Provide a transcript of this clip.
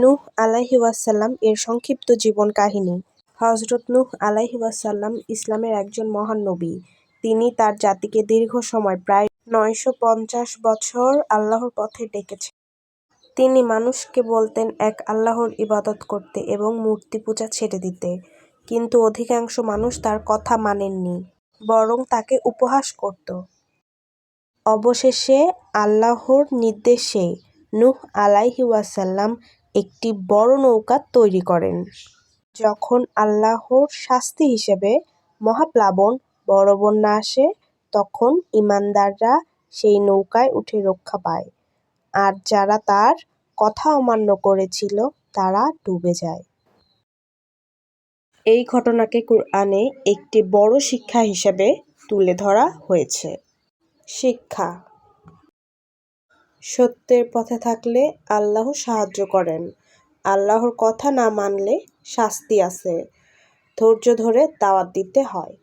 নূহ আলাইহি ওয়াসাল্লাম এর সংক্ষিপ্ত জীবন কাহিনী। হযরত নূহ আলাইহি ওয়াসাল্লাম ইসলামের একজন মহান নবী। তিনি তার জাতিকে দীর্ঘ সময় প্রায় ৯৫০ বছর আল্লাহর পথে ডেকেছেন। তিনি মানুষকে বলতেন এক আল্লাহর ইবাদত করতে এবং মূর্তি পূজা ছেড়ে দিতে। কিন্তু অধিকাংশ মানুষ তার কথা মানেননি, বরং তাকে উপহাস করত। অবশেষে আল্লাহর নির্দেশে নূহ আলাইহি ওয়াসাল্লাম একটি বড় নৌকা তৈরি করেন। যখন আল্লাহর শাস্তি হিসেবে মহাপ্লাবন, বড় বন্যা আসে, তখন ঈমানদাররা সেই নৌকায় উঠে রক্ষা পায়, আর যারা তার কথা অমান্য করেছিল তারা ডুবে যায়। এই ঘটনাকে কুরআনে একটি বড় শিক্ষা হিসেবে তুলে ধরা হয়েছে। শিক্ষা: সত্যের পথে থাকলে আল্লাহ সাহায্য করেন। আল্লাহর কথা না মানলে শাস্তি আছে। ধৈর্য ধরে দাওয়াত দিতে হয়।